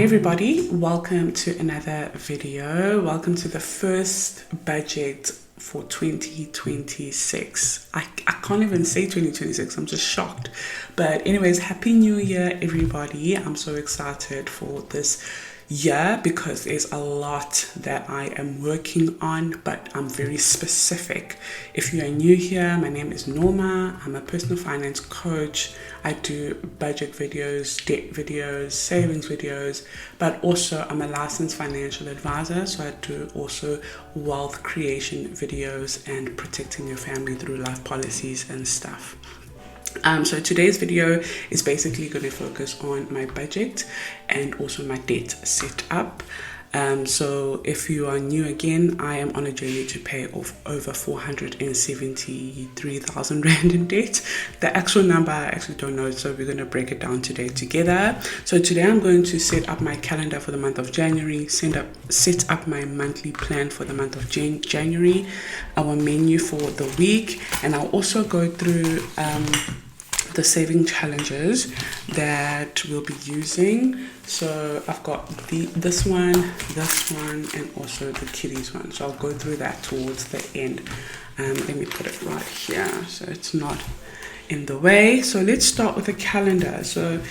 everybody, welcome to another video. Welcome to the first budget for 2026. I can't even say 2026, I'm just shocked. But anyways, happy new year everybody. I'm so excited for this year because there's a lot that I am working on, but I'm very specific. If you are new here, my name is Noma. I'm a personal finance coach. I do budget videos, debt videos, savings videos, but also I'm a licensed financial advisor, so I do also wealth creation videos and protecting your family through life policies and stuff. So today's video is basically going to focus on my budget and also my debt setup. So if you are new again, I am on a journey to pay off over 473,000 Rand in debt. The actual number I actually don't know, so we're going to break it down today together. So today I'm going to set up my calendar for the month of January, set up my monthly plan for the month of January, our menu for the week, and I'll also go through the saving challenges that we'll be using. So I've got this one, and also the kiddies one. So I'll go through that towards the end. Let me put it right here so it's not in the way. So let's start with the calendar. So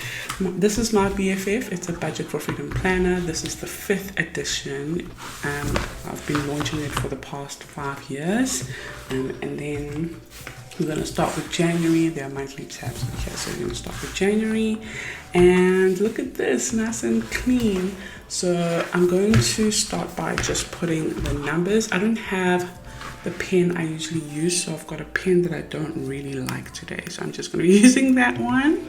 this is my BFF. It's a Budget for Freedom Planner. This is the 5th edition. I've been launching it for the past 5 years. And then we're going to start with January. There are monthly tabs here, so we're going to start with January. And look at this, nice and clean. So I'm going to start by just putting the numbers. I don't have the pen I usually use, so I've got a pen that I don't really like today. So I'm just going to be using that one,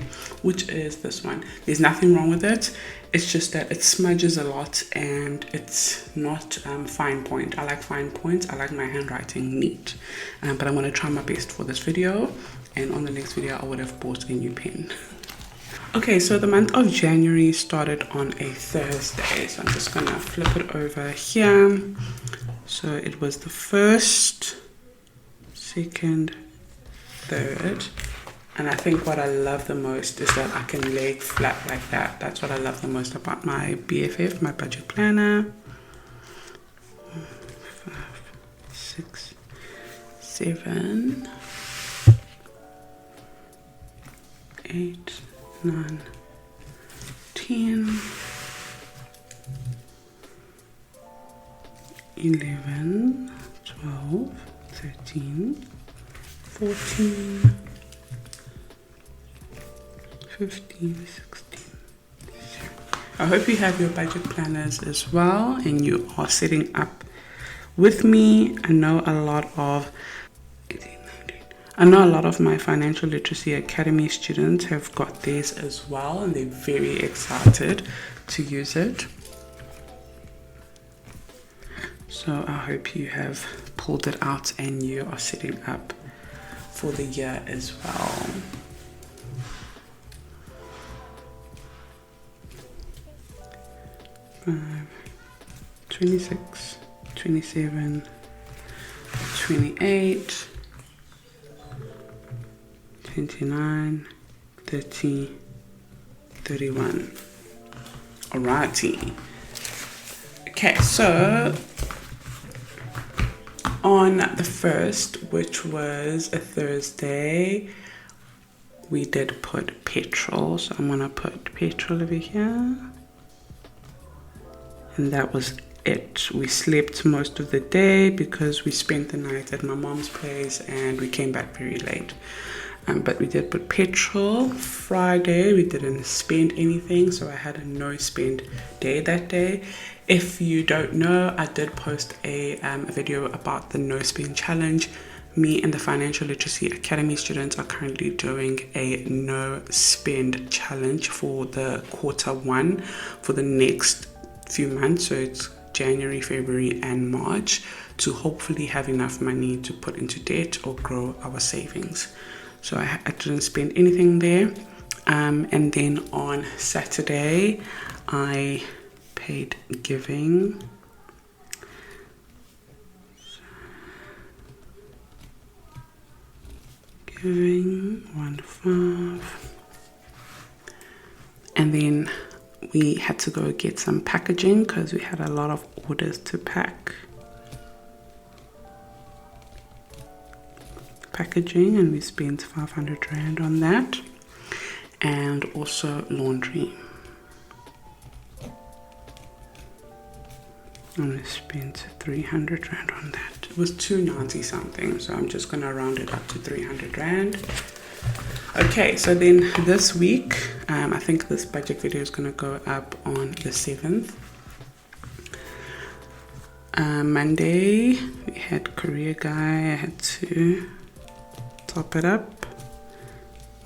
which is this one. There's nothing wrong with it. It's just that it smudges a lot and it's not fine point. I like fine points. I like my handwriting neat. But I'm going to try my best for this video. And on the next video, I would have bought a new pen. Okay, so the month of January started on a Thursday. So I'm just going to flip it over here. So it was the 1st, 2nd, 3rd. And I think what I love the most is that I can lay it flat like that. That's what I love the most about my BFF, my budget planner. 5, 6, 7, 8, 9, 10, 11, 12, 13, 14, 15, 16. I hope you have your budget planners as well and you are setting up with me. I know a lot of my Financial Literacy Academy students have got theirs as well, and they're very excited to use it. So I hope you have pulled it out and you are setting up for the year as well. Five, 26, 27, 28, 29, 30, 31. Alrighty. Okay, so on the 1st, which was a Thursday, we did put petrol. So I'm gonna put petrol over here. And that was it. We slept most of the day because we spent the night at my mom's place and we came back very late. But we did put petrol. Friday, we didn't spend anything, so I had a no spend day that day. If you don't know, I did post a video about the no spend challenge. Me and the Financial Literacy Academy students are currently doing a no spend challenge for the Q1 for the next few months. So it's January, February and March, to hopefully have enough money to put into debt or grow our savings. So I didn't spend anything there. And then on Saturday, I paid giving. Giving 1.5. And then we had to go get some packaging because we had a lot of orders to packaging, and we spent 500 Rand on that, and also laundry. And we spent 300 Rand on that. It was 290 something, so I'm just gonna round it up to 300 Rand. Okay, so then this week, I think this budget video is gonna go up on the 7th. Monday, we had Korea Guy. I had to top it up,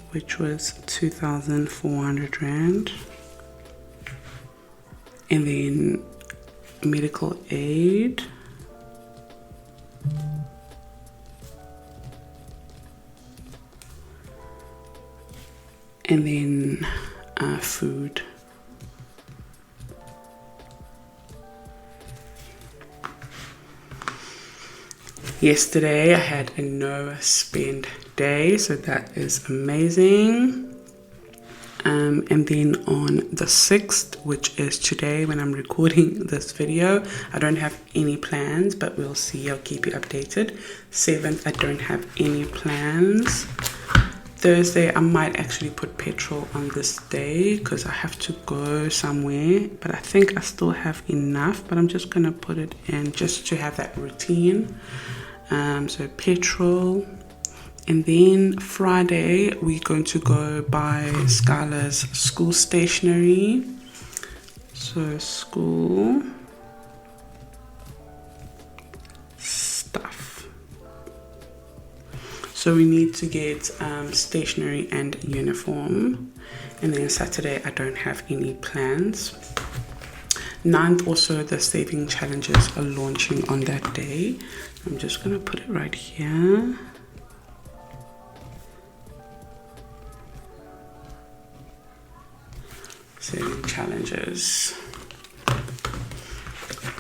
which was 2,400 Rand. And then medical aid, and then food. Yesterday I had a no spend day, so that is amazing. And then on the 6th, which is today when I'm recording this video, I don't have any plans, but we'll see. I'll keep you updated. 7th, I don't have any plans. Thursday, I might actually put petrol on this day because I have to go somewhere, but I think I still have enough, but I'm just gonna put it in just to have that routine. So petrol. And then Friday, we're going to go buy Skylar's school stationery. So school stuff. So we need to get stationery and uniform. And then Saturday, I don't have any plans. 9th, also the saving challenges are launching on that day. I'm just gonna put it right here. Saving challenges.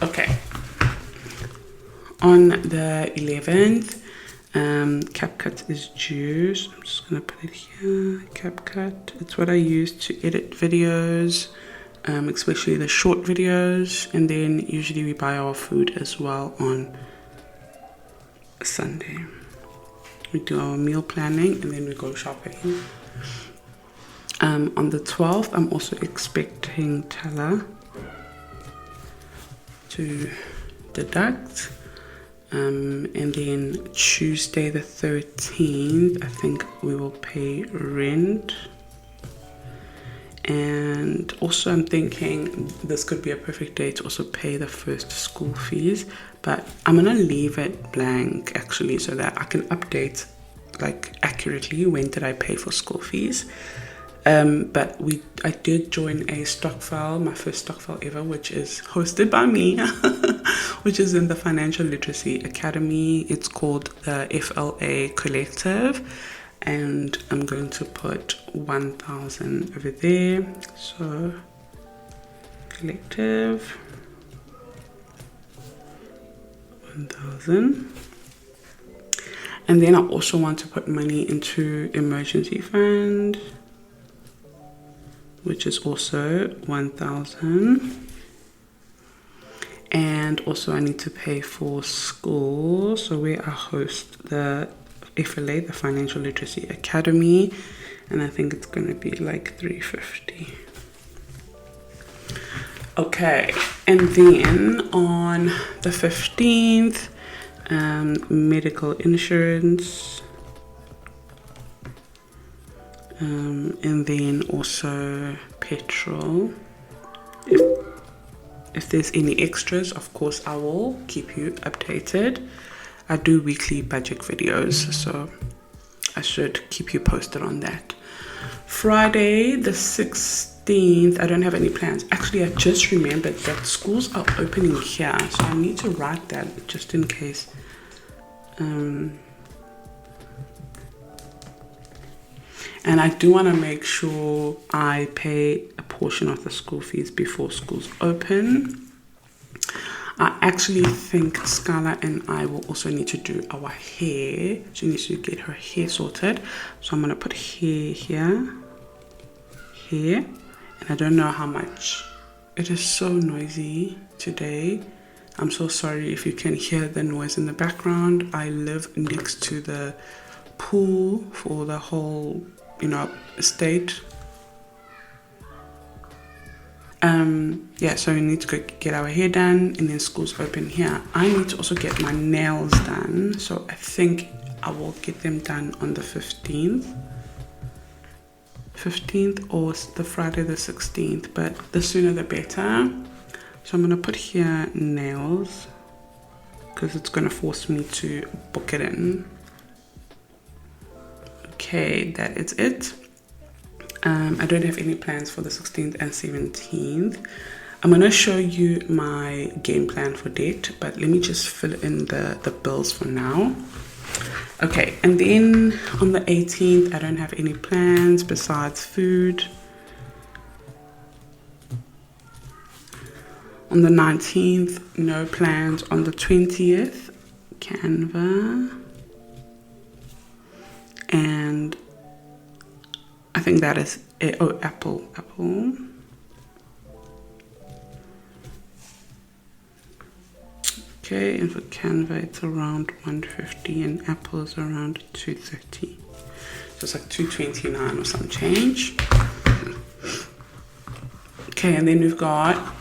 Okay. On the 11th, CapCut is due. So I'm just gonna put it here. CapCut. It's what I use to edit videos, especially the short videos. And then usually we buy our food as well on Sunday. We do our meal planning and then we go shopping. On the 12th, I'm also expecting Tala to deduct. And then Tuesday the 13th, I think we will pay rent. And also I'm thinking this could be a perfect day to also pay the first school fees, but I'm gonna leave it blank actually so that I can update like accurately when did I pay for school fees. But I did join a stockfile, my first stockfile ever, which is hosted by me, which is in the Financial Literacy Academy. It's called the FLA Collective, and I'm going to put 1,000 over there. So collective 1,000. And then I also want to put money into emergency fund, which is also 1,000. And also I need to pay for school, so where I host the FLA, the Financial Literacy Academy, and I think it's gonna be like 350. Okay, and then on the 15th, medical insurance, and then also petrol. If there's any extras, of course I will keep you updated. I do weekly budget videos, so I should keep you posted on that. Friday the 16th, I don't have any plans. Actually, I just remembered that schools are opening here, so I need to write that just in case. And I do want to make sure I pay a portion of the school fees before schools open. I actually think Skylar and I will also need to do our hair. She needs to get her hair sorted. So I'm going to put hair here, hair, And I don't know how much. It is so noisy today. I'm so sorry if you can hear the noise in the background. I live next to the pool for the whole, estate. Yeah, so we need to go get our hair done, and then school's open here. I need to also get my nails done, so I think I will get them done on the 15th or the Friday the 16th, but the sooner the better. So I'm gonna put here nails because it's gonna force me to book it in. Okay, that is it. I don't have any plans for the 16th and 17th. I'm gonna show you my game plan for date, but let me just fill in the bills for now. Okay, and then on the 18th, I don't have any plans besides food. On the 19th, no plans. On the 20th, Canva. And I think that is it. Oh, Apple. Okay, and for Canva, it's around 150, and Apple is around 230. So it's like 229 or some change. Okay, and then we've got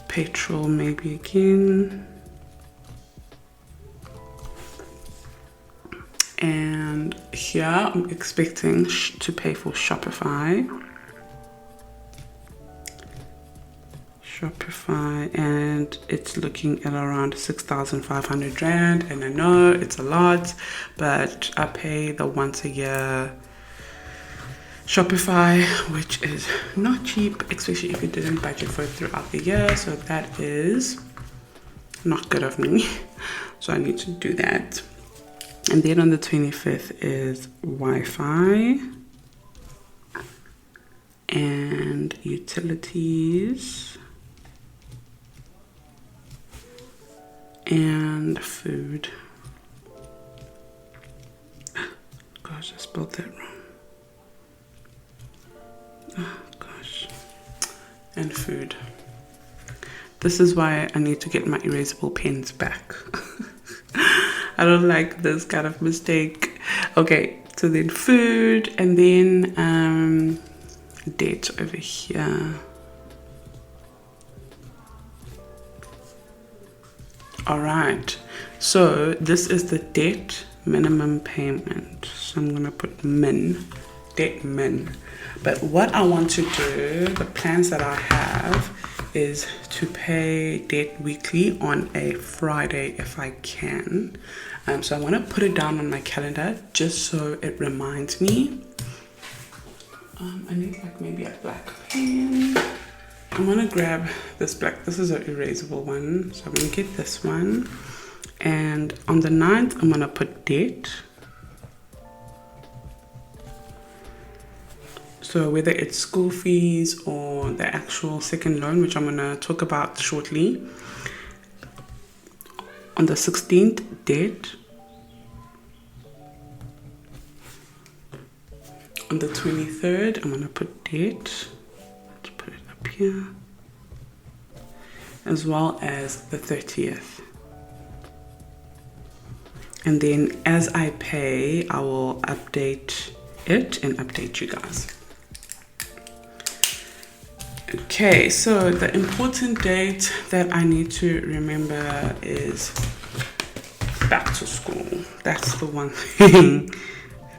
petrol, maybe again. And here I'm expecting to pay for Shopify, and it's looking at around 6,500 Rand. And I know it's a lot, but I pay the once a year Shopify, which is not cheap, especially if you didn't budget for it throughout the year. So that is not good of me. So I need to do that. And then on the 25th is Wi-Fi and utilities and food. Gosh, I spelled that wrong. Oh gosh. And food. This is why I need to get my erasable pens back. I don't like this kind of mistake. Okay, so then food, and then dates over here. All right, so this is the debt minimum payment. So I'm gonna put debt min. But what I want to do, the plans that I have, is to pay debt weekly on a Friday if I can. So I want to put it down on my calendar just so it reminds me. I need like maybe a black pen. I'm gonna grab this black. This is an erasable one, so I'm gonna get this one. And on the 9th, I'm gonna put debt. So whether it's school fees or the actual second loan, which I'm going to talk about shortly. On the 16th, debt. On the 23rd, I'm going to put debt. Let's put it up here. As well as the 30th. And then as I pay, I will update it and update you guys. Okay, so the important date that I need to remember is back to school. That's the one thing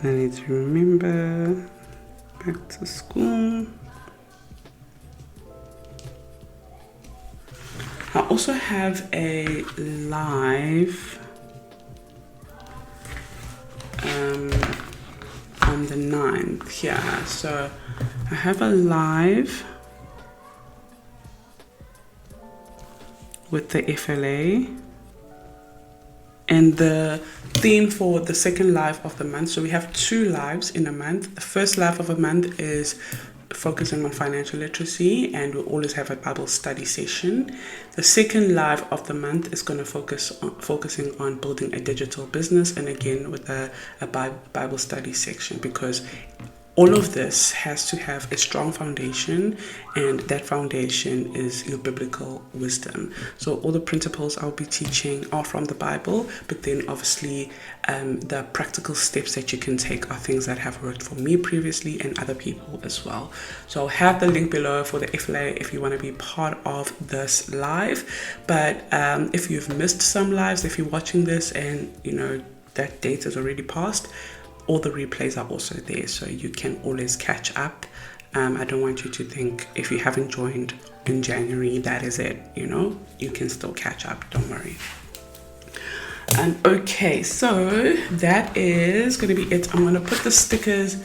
I need to remember. Back to school. I also have a live on the 9th here. So I have a live with the FLA, and the theme for the second live of the month. So we have 2 lives in a month. The first live of a month is focusing on financial literacy, and we'll always have a Bible study session. The second live of the month is going to focusing on building a digital business, and again with a Bible study section, because all of this has to have a strong foundation, and that foundation is your biblical wisdom. So all the principles I'll be teaching are from the Bible, but then obviously the practical steps that you can take are things that have worked for me previously and other people as well. So I'll have the link below for the FLA if you want to be part of this live. But if you've missed some lives, if you're watching this and you know that date has already passed, all the replays are also there, so you can always catch up. I don't want you to think if you haven't joined in January, that is it. You know, you can still catch up, don't worry. Okay, so that is going to be it. I'm going to put the stickers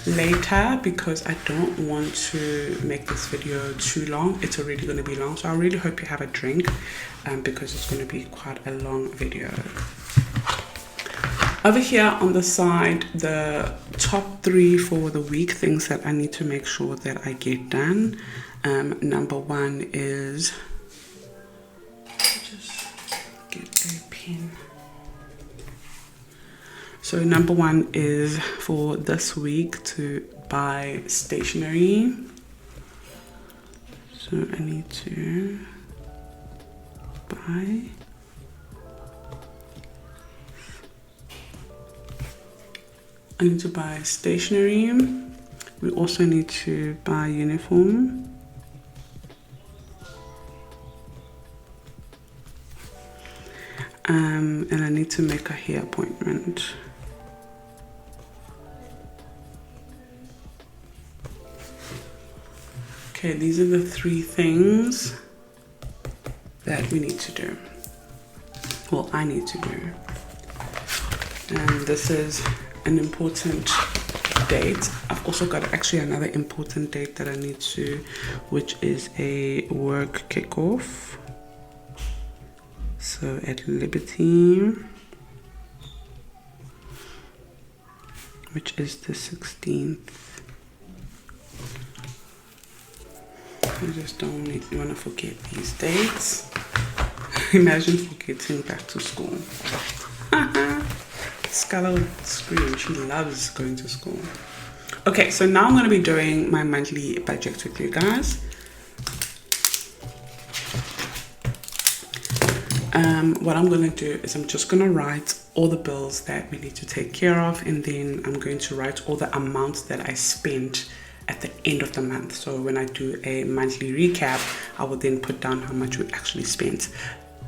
later because I don't want to make this video too long. It's already going to be long, so I really hope you have a drink because it's going to be quite a long video. Over here on the side, the top 3 for the week, things that I need to make sure that I get done. Number 1 is, just get a pen. So number 1 is for this week to buy stationery. So I need to buy stationery. We also need to buy uniform. And I need to make a hair appointment. Okay, these are the 3 things that we need to do. Well, I need to do. And this is an important date. I've also got actually another important date that I need to, which is a work kickoff. So at Liberty, which is the 16th. I just don't want to forget these dates. Imagine forgetting back to school. Skylar would scream. She loves going to school. Okay, so now I'm going to be doing my monthly budget with you guys. What I'm going to do is I'm just going to write all the bills that we need to take care of, and then I'm going to write all the amounts that I spent at the end of the month. So when I do a monthly recap, I will then put down how much we actually spent.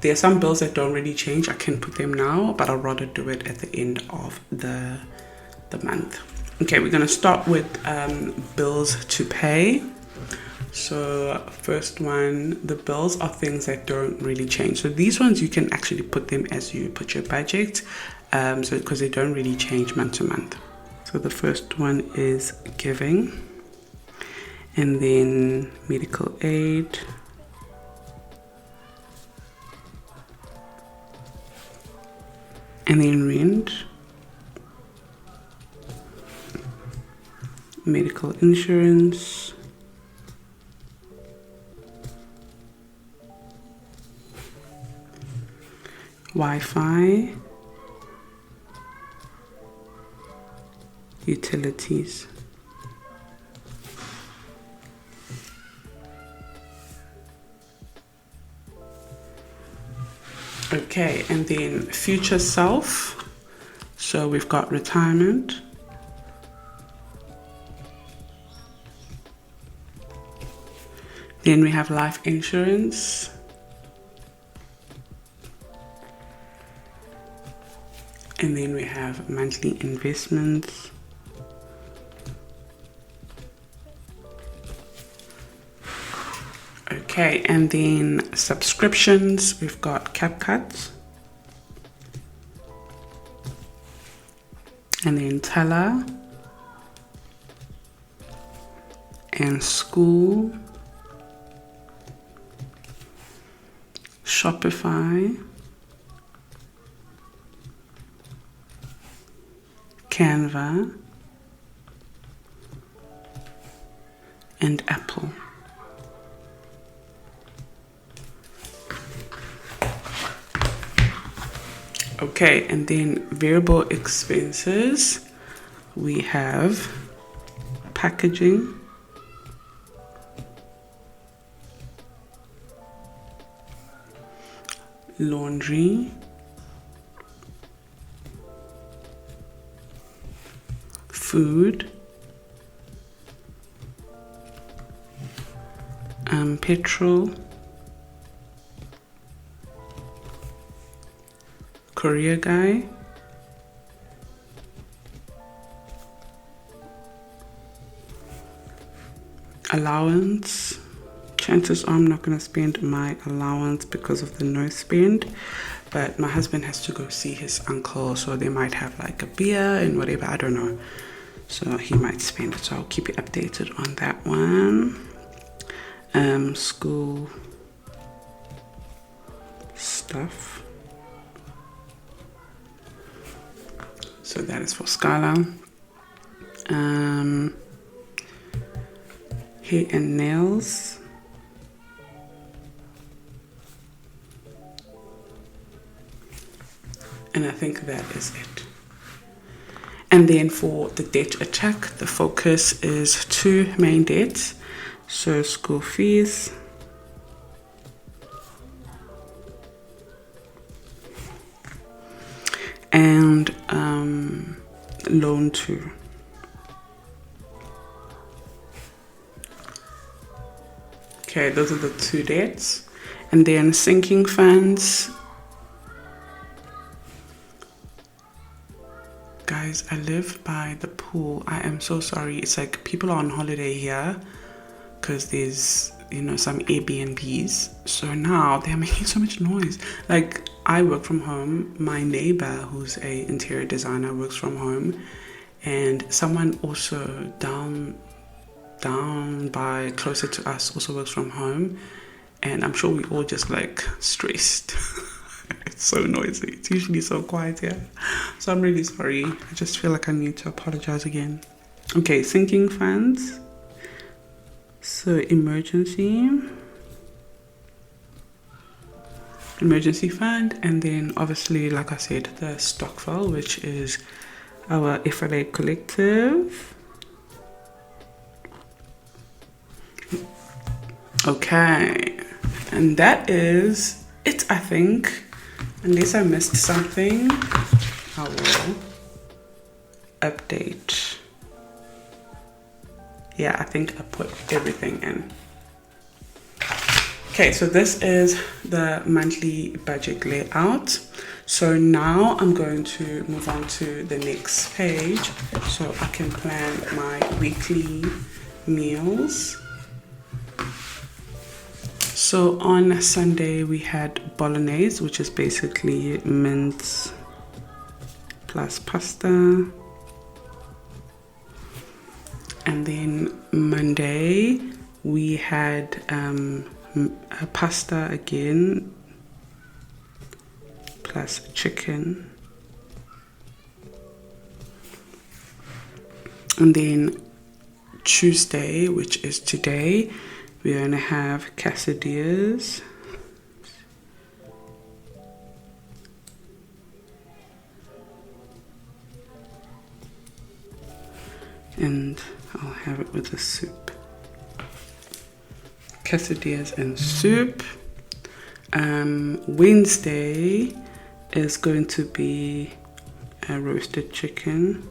There are some bills that don't really change. I can put them now, but I'd rather do it at the end of the month. Okay, we're going to start with bills to pay. So first one, the bills are things that don't really change. So these ones you can actually put them as you put your budget, so because they don't really change month to month. So the first one is giving, and then medical aid, and then rent, medical insurance, Wi-Fi, utilities. Okay, and then future self. So we've got retirement, then we have life insurance, and then we have monthly investments, okay, and then subscriptions. We've got CapCut, and then Teller, and school, Shopify, Canva, and Apple. Okay, and then variable expenses, we have packaging, laundry, food, petrol, courier guy, allowance. Chances are I'm not going to spend my allowance because of the no spend, but my husband has to go see his uncle, so they might have like a beer and whatever, I don't know, so he might spend it, so I'll keep you updated on that one. School stuff, so that is for Skylar. Hair and nails, and I think that is it. And then for the debt attack, the focus is 2 main debts, so school fees and loan 2. Okay, those are the 2 debts. And then sinking funds. Guys, I live by the pool. I am so sorry. It's like people are on holiday here because there's, you know, some Airbnbs. So now they're making so much noise. Like, I work from home. My neighbor, who's a interior designer, works from home. And someone also down by closer to us also works from home. And I'm sure we all just like stressed. It's so noisy. It's usually so quiet here. So I'm really sorry. I just feel like I need to apologize again. Okay, sinking funds. So emergency fund, and then obviously, like I said, the stock file, which is our FLA collective. Okay, and that is it, I think. Unless I missed something, I will update. Yeah, I think I put everything in. Okay, so this is the monthly budget layout. So now I'm going to move on to the next page so I can plan my weekly meals. So on Sunday we had bolognese, which is basically mince plus pasta. And then Monday we had a pasta again plus chicken. And then Tuesday, which is today, we're going to have quesadillas. And I'll have it with the soup. Quesadillas and soup. Wednesday is going to be a roasted chicken.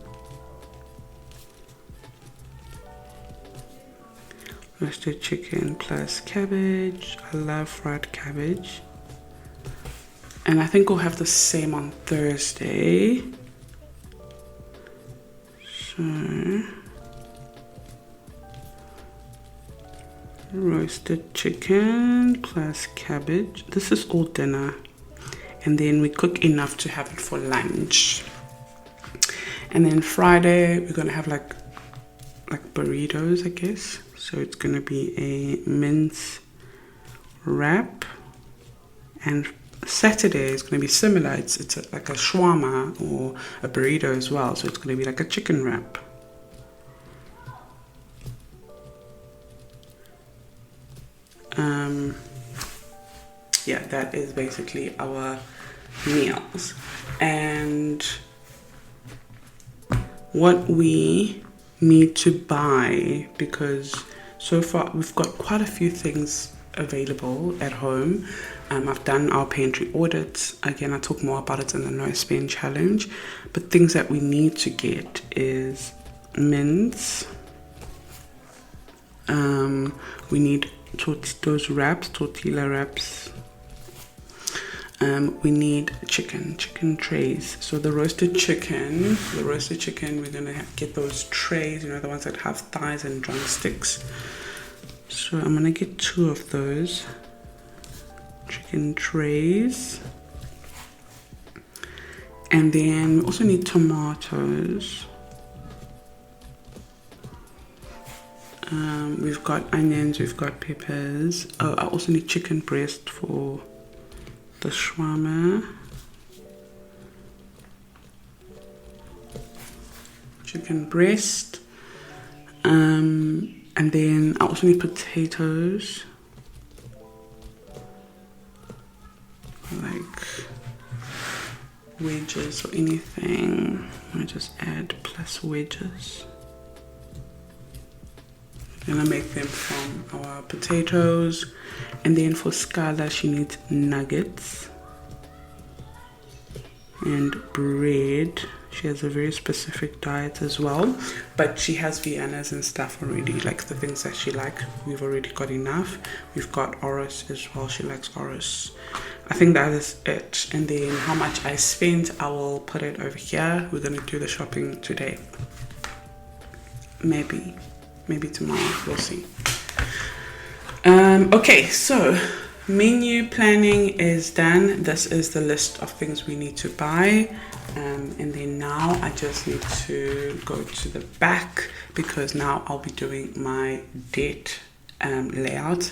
Roasted chicken plus cabbage. I love fried cabbage. And I think we'll have the same on Thursday. So, roasted chicken plus cabbage. This is all dinner. And then we cook enough to have it for lunch. And then Friday, we're going to have like burritos, I guess. So it's going to be a mince wrap. And Saturday is going to be similar. It's like a shawarma or a burrito as well. So it's going to be like a chicken wrap. Yeah, that is basically our meals. And what we me to buy, because so far we've got quite a few things available at home. I've done our pantry audits. Again, I talk more about it in the No Spend Challenge. But things that we need to get is mince. We need those wraps, tortilla wraps. We need chicken trays. So the roasted chicken, we're gonna get those trays, you know, the ones that have thighs and drumsticks. So I'm gonna get 2 of those chicken trays. And then we also need tomatoes. We've got onions, we've got peppers. Oh, I also need chicken breast for the shawarma. Chicken breast. And then I also need potatoes. Like wedges or anything. I just add plus wedges. Gonna make them from our potatoes. And then for Skylar, she needs nuggets and bread. She has a very specific diet as well, but she has Viennas and stuff already, like the things that she likes. We've already got enough. We've got Oros as well. She likes Oros. I think that is it. And then how much I spent, I will put it over here. We're gonna do the shopping today. Maybe tomorrow, we'll see. Okay, so menu planning is done. This is the list of things we need to buy. And then now I just need to go to the back, because now I'll be doing my date layout,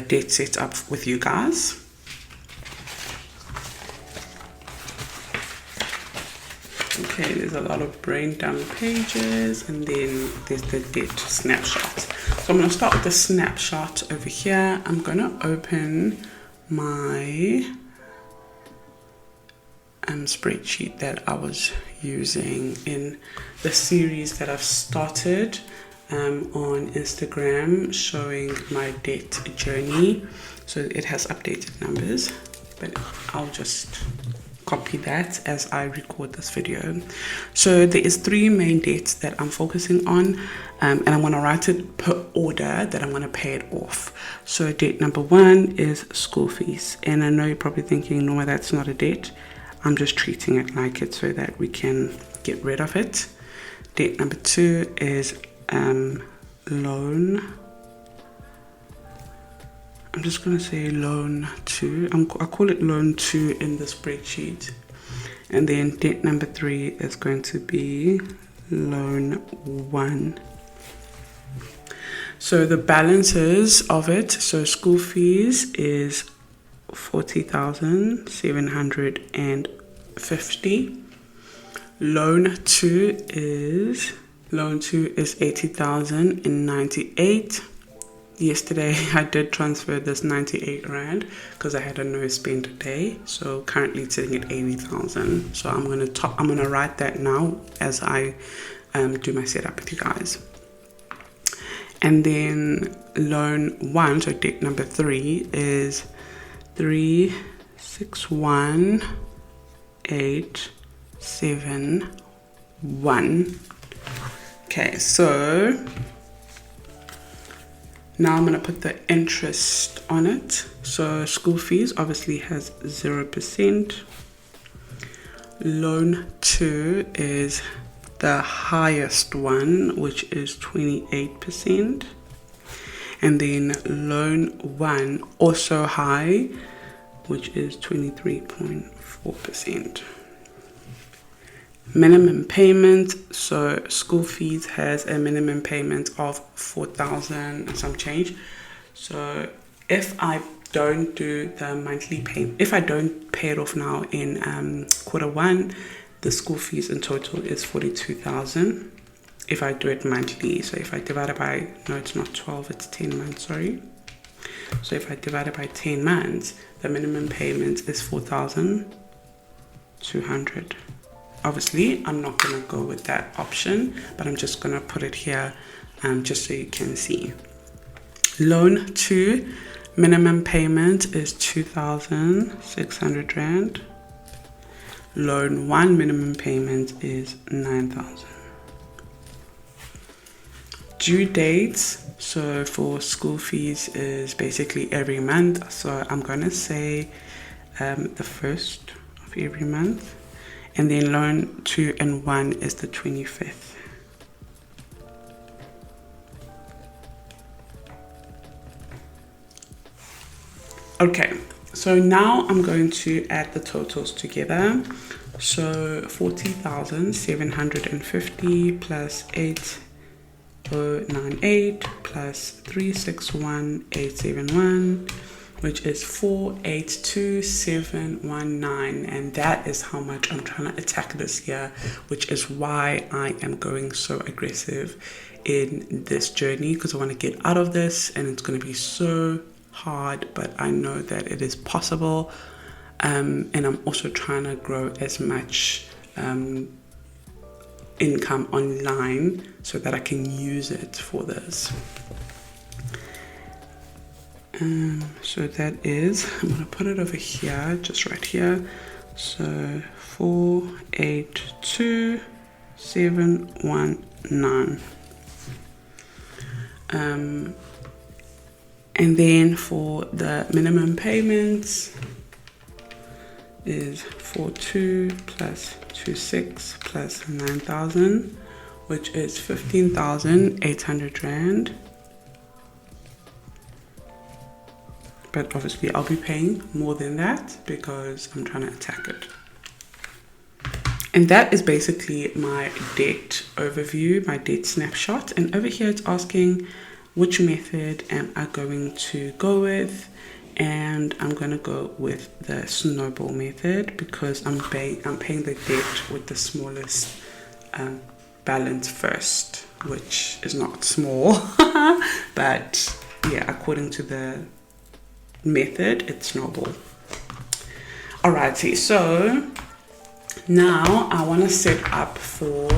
date setup with you guys. Okay, there's a lot of brain dump pages, and then there's the date snapshot. So I'm going to start with the snapshot over here. I'm going to open my spreadsheet that I was using in the series that I've started on Instagram, showing my date journey. So it has updated numbers, but I'll just copy that as I record this video. So there is 3 main dates that I'm focusing on, and I'm going to write it per order that I'm going to pay it off. So date number 1 is school fees, and I know you're probably thinking, no, that's not a date. I'm just treating it like it so that we can get rid of it. Date number 2 is loan. I'm just going to say loan 2. I call it loan 2 in the spreadsheet. And then date number 3 is going to be loan 1. So the balances of it, so school fees is 40,750. Loan 2 is 80,098. Yesterday I did transfer this 98 rand because I had a no spend day, so currently it's sitting at 80,000. So I'm gonna write that now as I do my setup with you guys. And then loan 1, so date number 3 is 361,871. Okay, so now I'm going to put the interest on it. So school fees obviously has 0%. Loan 2 is the highest one, which is 28%. And then loan 1 also high, which is 23.4%. Minimum payment, so school fees has a minimum payment of 4,000 and some change. So if I don't do the monthly payment, if I don't pay it off now in Q1, the school fees in total is 42,000. If I do it monthly, so if I divide it by, no, it's not 12, it's 10 months, sorry. So if I divide it by 10 months, the minimum payment is 4,200. obviously I'm not going to go with that option, but I'm just going to put it here just so you can see. Loan 2 minimum payment is 2,600 Rand. Loan 1 minimum payment is 9,000. Due dates, so for school fees, is basically every month. So I'm going to say the 1st of every month. And then loan 2 and 1 is the 25th. Okay, so now I'm going to add the totals together. So 40,750 plus 8,098 plus 361,871, which is 482,719, and that is how much I'm trying to attack this year, which is why I am going so aggressive in this journey, because I want to get out of this, and it's going to be so hard, but I know that it is possible. And I'm also trying to grow as much income online so that I can use it for this. So that is, I'm going to put it over here, just right here. So 482,719. And then for the minimum payments is 42 plus 26 plus 9,000, which is 15,800 Rand. But obviously I'll be paying more than that because I'm trying to attack it. And that is basically my debt overview, my debt snapshot. And over here it's asking which method am I going to go with, and I'm going to go with the snowball method because I'm paying the debt with the smallest balance first, which is not small, but yeah, according to the method, it's snowball. Alrighty, so now I want to set up for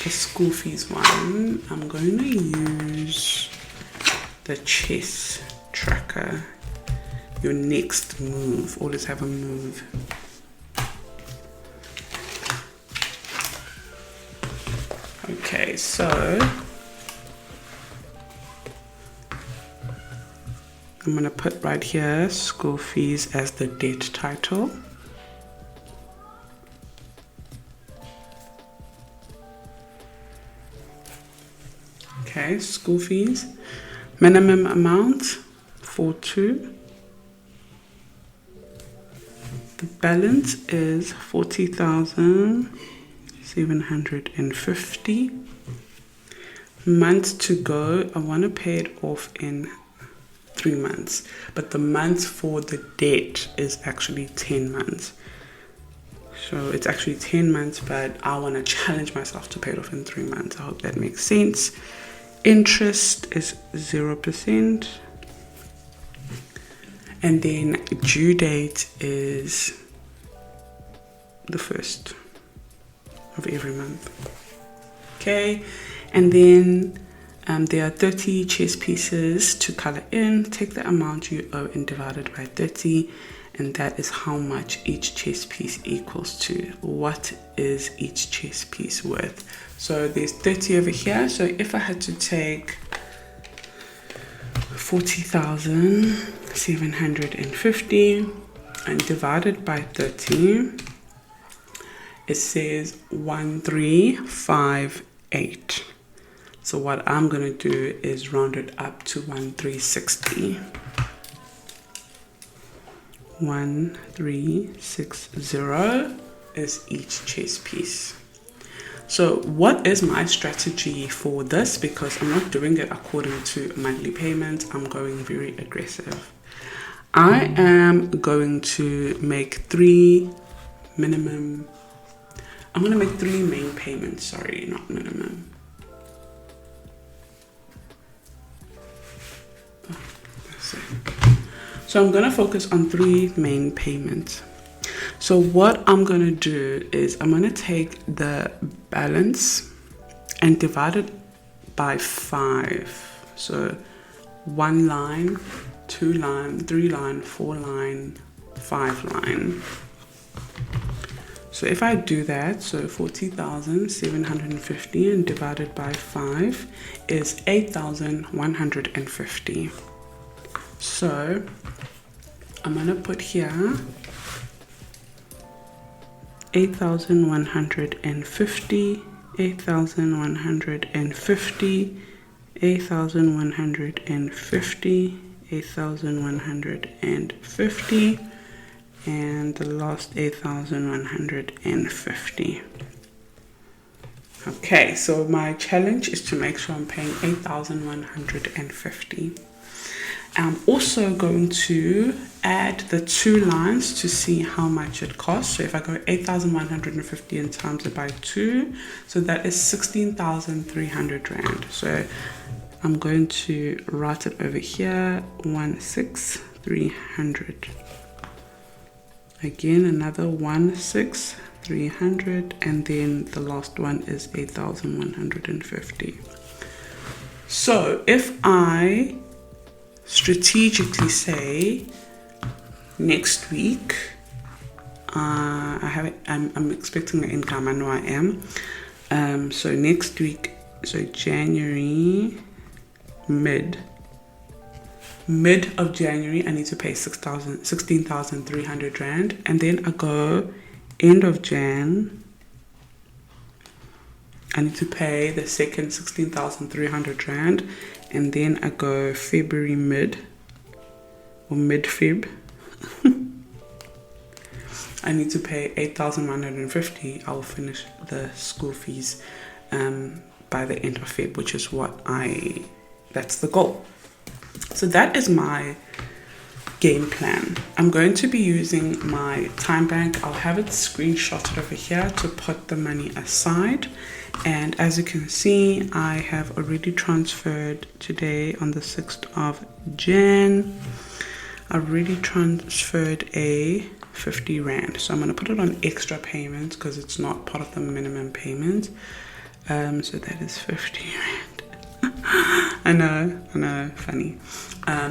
the school fees one. I'm going to use the chess tracker. Your next move, always have a move. Okay, so I'm going to put right here school fees as the debt title. Okay, school fees. Minimum amount 42. The balance is 40,750. Months to go. I want to pay it off in 3 months, but the month for the debt is actually 10 months. So it's actually 10 months, but I want to challenge myself to pay it off in 3 months. I hope that makes sense. Interest is 0%. And then due date is the 1st of every month. Okay, and then there are 30 chess pieces to color in. Take the amount you owe and divide it by 30, and that is how much each chess piece equals to. What is each chess piece worth? So there's 30 over here. So if I had to take 40,750 and divide it by 30, it says 1358. So what I'm going to do is round it up to 1360. 1360 is each chess piece. So what is my strategy for this? Because I'm not doing it according to monthly payments. I'm going very aggressive. I am going to make 3 minimum. I'm going to make 3 main payments. Sorry, not minimum. So I'm going to focus on 3 main payments. So what I'm going to do is I'm going to take the balance and divide it by 5. So 1 line, 2 line, 3 line, 4 line, 5 line. So if I do that, so 40,750 and divided by 5 is 8,150. So I'm going to put here 8,150, 8,150, 8,150, 8,150, and the last 8,150. Okay, so my challenge is to make sure I'm paying 8,150. I'm also going to add the 2 lines to see how much it costs. So if I go 8,150 and times it by 2, so that is 16,300 Rand. So I'm going to write it over here, 16,300. Again, another 16,300, and then the last one is 8,150. So if I strategically say next week, I'm expecting an income. I know I am. So next week, so January, mid of January, I need to pay 16,300 Rand, and then I go end of Jan, I need to pay the second 16,300 Rand, and then I go February mid Feb. I need to pay 8,150. I will finish the school fees by the end of Feb, which is that's the goal. So that is my game plan. I'm going to be using my time bank. I'll have it screenshotted over here to put the money aside. And as you can see, I have already transferred today on the 6th of Jan. I already transferred a 50 Rand. So I'm going to put it on extra payments because it's not part of the minimum payment. So that is 50 Rand. I know, funny.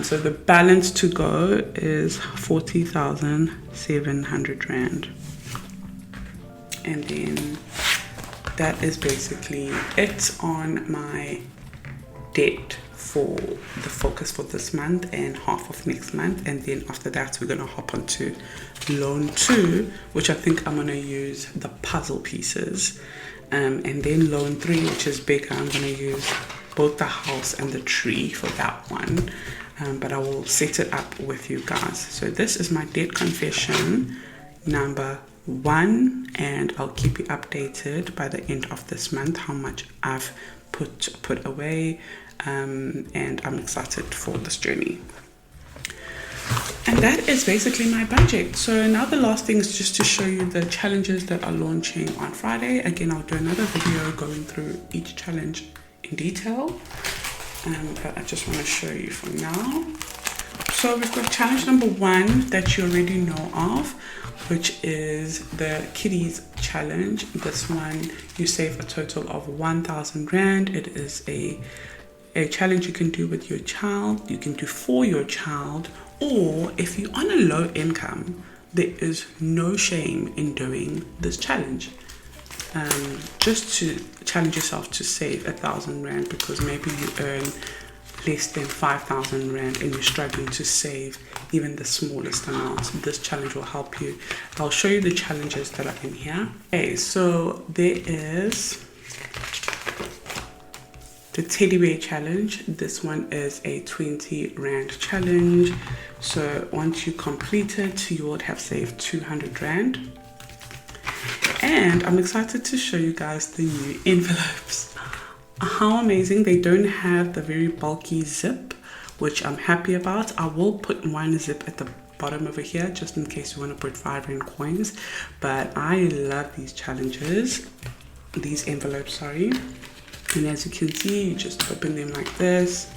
So the balance to go is 40,700 Rand. And then that is basically it on my debt for the focus for this month and half of next month. And then after that, we're going to hop onto loan 2, which I think I'm going to use the puzzle pieces. And then loan 3, which is bigger, I'm going to use both the house and the tree for that one, but I will set it up with you guys. So this is my debt confession number 1, and I'll keep you updated by the end of this month how much I've put away, and I'm excited for this journey. And that is basically my budget. So now the last thing is just to show you the challenges that are launching on Friday. Again, I'll do another video going through each challenge in detail, but I just want to show you for now. So we've got challenge number 1 that you already know of, which is the kiddies challenge. This one you save a total of 1,000 Rand. It is a challenge you can do with your child, you can do for your child, or if you're on a low income, there is no shame in doing this challenge. Just to challenge yourself to save 1,000 Rand, because maybe you earn less than 5,000 Rand and you're struggling to save even the smallest amount. This challenge will help you. I'll show you the challenges that are in here. Okay, so there is the teddy bear challenge. This one is a 20 Rand challenge. So once you complete it, you would have saved 200 Rand. And I'm excited to show you guys the new envelopes. How amazing. They don't have the very bulky zip, which I'm happy about. I will put one zip at the bottom over here just in case you want to put 5 Rand coins. But I love these challenges, these envelopes, sorry. And as you can see, you just open them like this,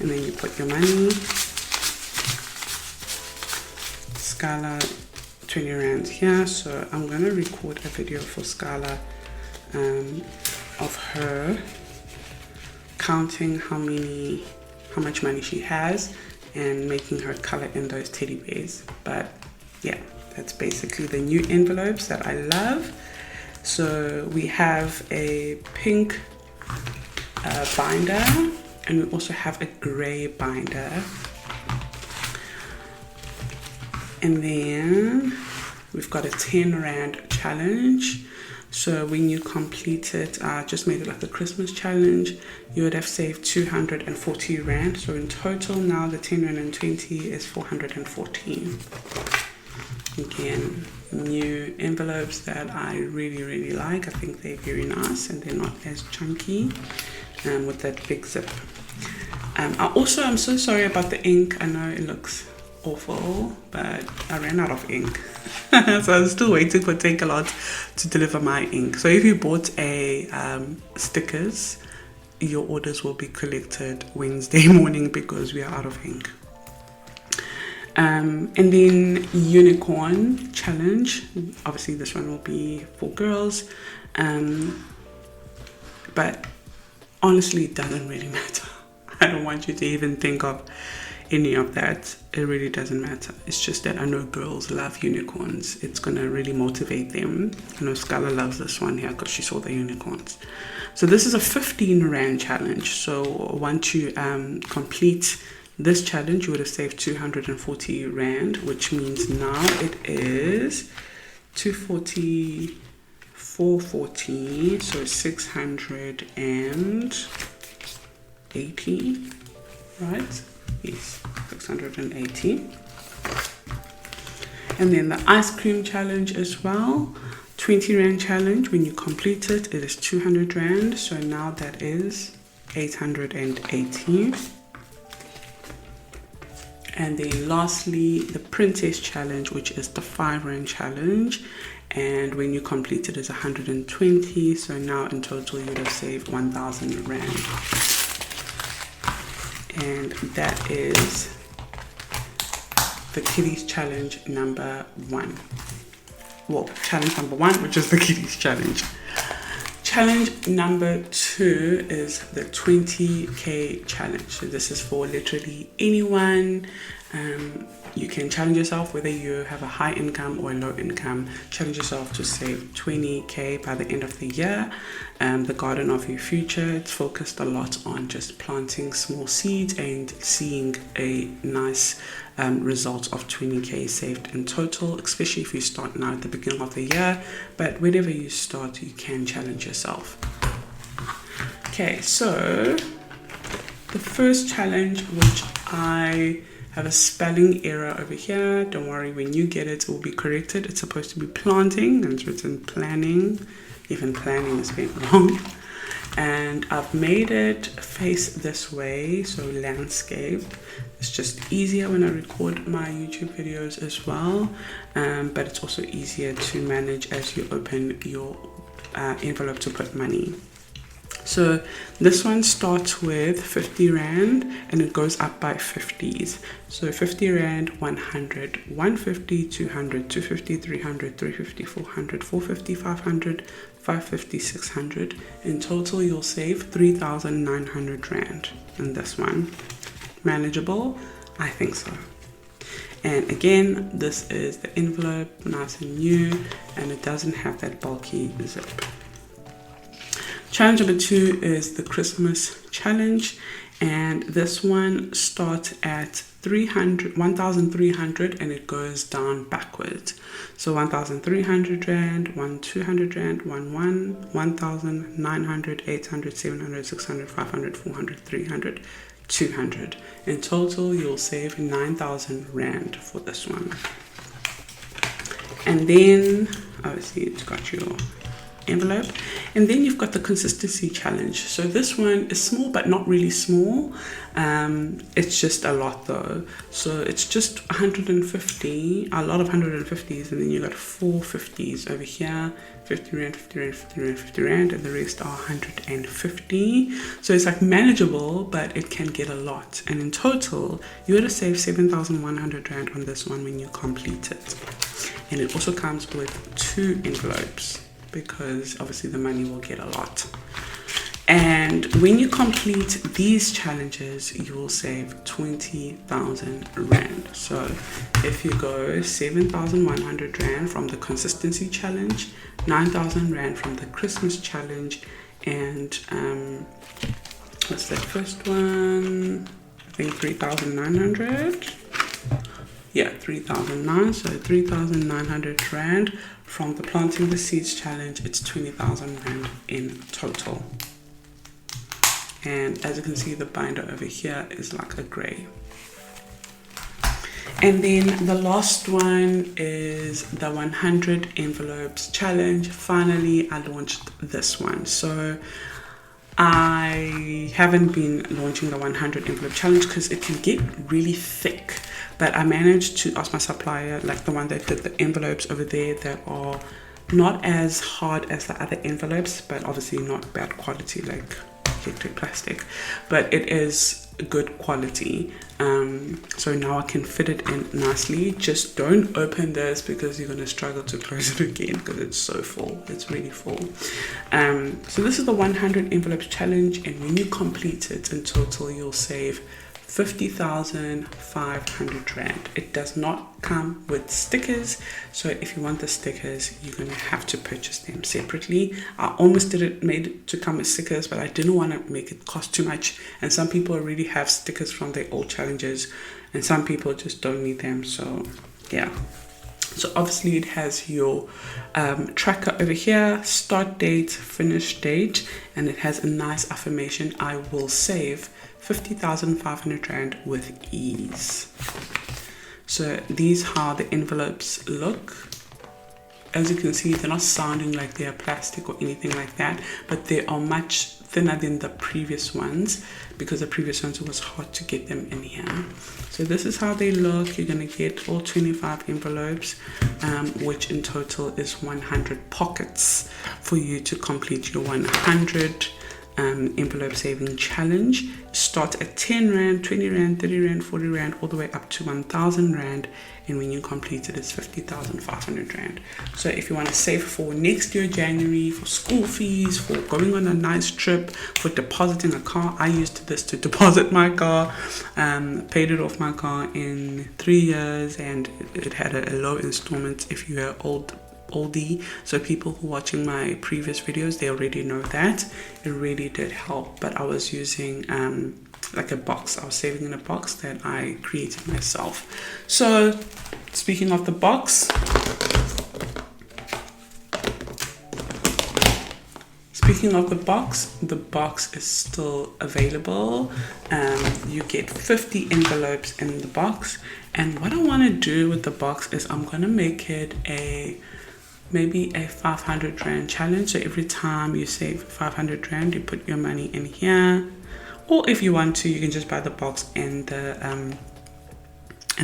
and then you put your money. Skylar 20 rand here, so I'm gonna record a video for Skylar of her counting how much money she has and making her color in those teddy bears. But yeah, that's basically the new envelopes that I love. So we have a pink binder, and we also have a gray binder. And then we've got a 10 rand challenge. So when you complete it, just made it like the Christmas challenge, you would have saved 240 rand. So in total now the 10 rand and 20 is 414. Again, new envelopes that I really like. I think they're very nice and they're not as chunky with that big zip. I'm so sorry about the ink. I know it looks awful, but I ran out of ink. So I'm still waiting for Take-A-Lot to deliver my ink. So if you bought a stickers, your orders will be collected Wednesday morning because we are out of ink. And then unicorn challenge, obviously this one will be for girls, but honestly it doesn't really matter. I don't want you to even think of any of that. It really doesn't matter. It's just that I know girls love unicorns. It's gonna really motivate them. I know Skylar loves this one here because she saw the unicorns. So this is a 15 rand challenge. So once you complete this challenge, you would have saved 240 rand, which means now it is 240, 440, so 680, right? Yes, 680. And then the ice cream challenge as well, 20 rand challenge. When you complete it, it is 200 rand. So now that is 880. And then lastly, the princess challenge, which is the 5 rand challenge. And when you complete it, is 120. So now in total, you would have saved 1,000 rand. And that is the kiddies challenge number 1. Well, challenge number 1, which is the kiddies challenge. Challenge number 2 is the 20k challenge. So this is for literally anyone. You can challenge yourself, whether you have a high income or a low income. Challenge yourself to save 20k by the end of the year. The garden of your future, it's focused a lot on just planting small seeds and seeing a nice result of 20k saved in total, especially if you start now at the beginning of the year. But whenever you start, you can challenge yourself. Okay, so the first challenge, which I have a spelling error over here. Don't worry, when you get it, it will be corrected. It's supposed to be planting, and it's written planning. Even planning is being wrong. And I've made it face this way, so landscape. It's just easier when I record my YouTube videos as well, but it's also easier to manage as you open your envelope to put money. So this one starts with 50 rand and it goes up by 50s. So 50 rand, 100, 150, 200, 250, 300, 350, 400, 450, 500, 550, 600. In total, you'll save 3,900 rand in this one. Manageable? I think so. And again, this is the envelope, nice and new, and it doesn't have that bulky zip. Challenge number 2 is the Christmas challenge, and this one starts at 1,300 and it goes down backwards. So 1,300 rand, 200 rand, 1,900, 800, 700, 600, 500, 400, 300, 200. In total, you'll save 9,000 rand for this one. And then obviously it's got your envelope. And then you've got the consistency challenge. So this one is small, but not really small. It's just a lot though. So it's just 150, a lot of 150s, and then you got 4 50s over here, 50 rand, 50 rand, 50 rand, 50 rand, and the rest are 150. So it's like manageable, but it can get a lot. And in total, you would have saved 7,100 rand on this one when you complete it. And it also comes with 2 envelopes, because obviously the money will get a lot. And when you complete these challenges, you will save 20,000 rand. So if you go 7,100 rand from the consistency challenge, 9,000 rand from the Christmas challenge, and what's that first one? I think 3,900. Yeah, 3,009. So 3,900 rand from the planting the seeds challenge. It's 20,000 rand in total. And as you can see, the binder over here is like a gray. And then the last one is the 100 envelopes challenge. Finally, I launched this one. So I haven't been launching the 100 envelope challenge because it can get really thick. But I managed to ask my supplier, like the one that did the envelopes over there, that are not as hard as the other envelopes, but obviously not bad quality, like hectic plastic, but it is good quality. So now I can fit it in nicely. Just don't open this because you're going to struggle to close it again because it's so full. It's really full. So this is the 100 envelopes challenge, and when you complete it, in total you'll save 50,500 rand. It does not come with stickers, so if you want the stickers, you're going to have to purchase them separately. I almost made it to come with stickers, but I didn't want to make it cost too much, and some people already have stickers from their old challenges, and some people just don't need them. So yeah, so obviously it has your tracker over here, start date, finish date, and it has a nice affirmation: I will save 50,500 rand with ease. So these are how the envelopes look. As you can see, they're not sounding like they are plastic or anything like that, but they are much thinner than the previous ones, because the previous ones, it was hard to get them in here. So this is how they look. You're going to get all 25 envelopes, which in total is 100 pockets for you to complete your 100 envelope saving challenge. Start at 10 rand, 20 rand, 30 rand, 40 rand, all the way up to 1,000 rand, and when you complete it, it's 50,500 rand. So if you want to save for next year January, for school fees, for going on a nice trip, for depositing a car, I used this to deposit my car, paid it off my car in 3 years, and it had a low installment if you are oldie. So people who are watching my previous videos, they already know that it really did help. But I was using like a box. I was saving in a box that I created myself. So speaking of the box, the box is still available. You get 50 envelopes in the box, and what I want to do with the box is I'm going to make it maybe a 500 rand challenge. So every time you save 500 rand, you put your money in here, or if you want to, you can just buy the box and the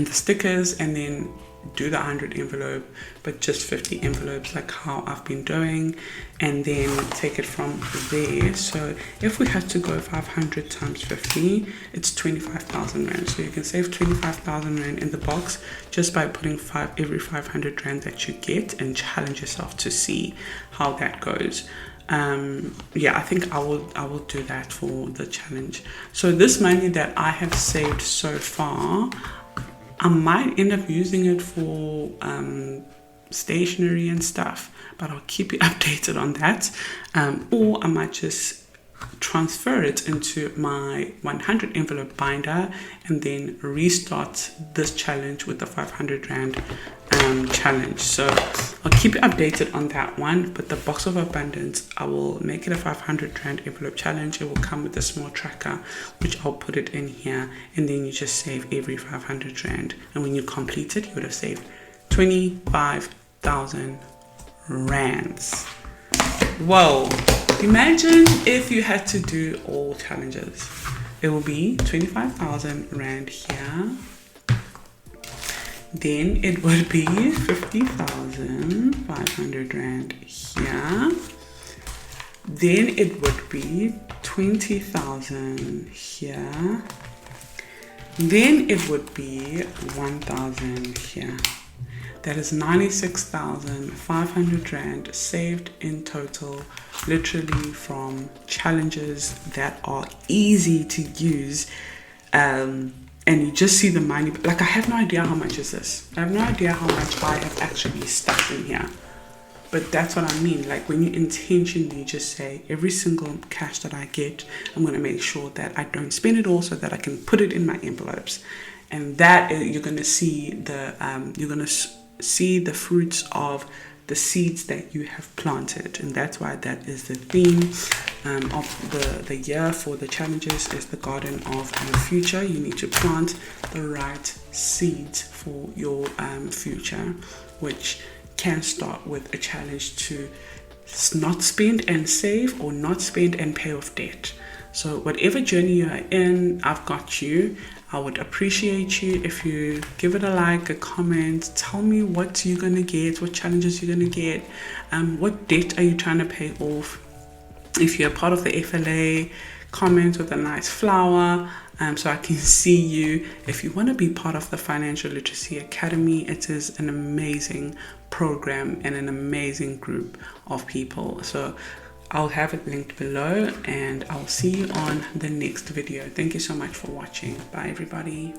stickers, and then do the 100 envelope, but just 50 envelopes, like how I've been doing, and then take it from there. So if we had to go 500 times 50, it's 25,000 rand. So you can save 25,000 rand in the box just by putting every 500 rand that you get, and challenge yourself to see how that goes. Yeah, I think I will do that for the challenge. So this money that I have saved so far, I might end up using it for stationery and stuff, but I'll keep you updated on that. Or I might just transfer it into my 100 envelope binder and then restart this challenge with the 500 rand challenge. So I'll keep you updated on that one. But the box of abundance, I will make it a 500 rand envelope challenge. It will come with a small tracker, which I'll put it in here, and then you just save every 500 rand, and when you complete it, you would have saved 25,000 rands. Whoa. Imagine if you had to do all challenges. It will be 25,000 Rand here. Then it would be 50,500 Rand here. Then it would be 20,000 here. Then it would be 1,000 here. That is 96,500 Rand saved in total, literally from challenges that are easy to use. And you just see the money. Like, I have no idea how much is this. I have no idea how much I have actually stuck in here. But that's what I mean. Like, when you intentionally just say, every single cash that I get, I'm going to make sure that I don't spend it all so that I can put it in my envelopes. And that you're going to see the fruits of the seeds that you have planted. And that's why that is the theme of the year for the challenges, is the garden of your future. You need to plant the right seeds for your future, which can start with a challenge to not spend and save, or not spend and pay off debt. So whatever journey you are in, I've got you. I would appreciate you if you give it a like, a comment, tell me what you're going to get, what challenges you're going to get, what debt are you trying to pay off. If you're part of the FLA, comment with a nice flower so I can see you. If you want to be part of the Financial Literacy Academy, it is an amazing program and an amazing group of people. So I'll have it linked below, and I'll see you on the next video. Thank you so much for watching. Bye everybody.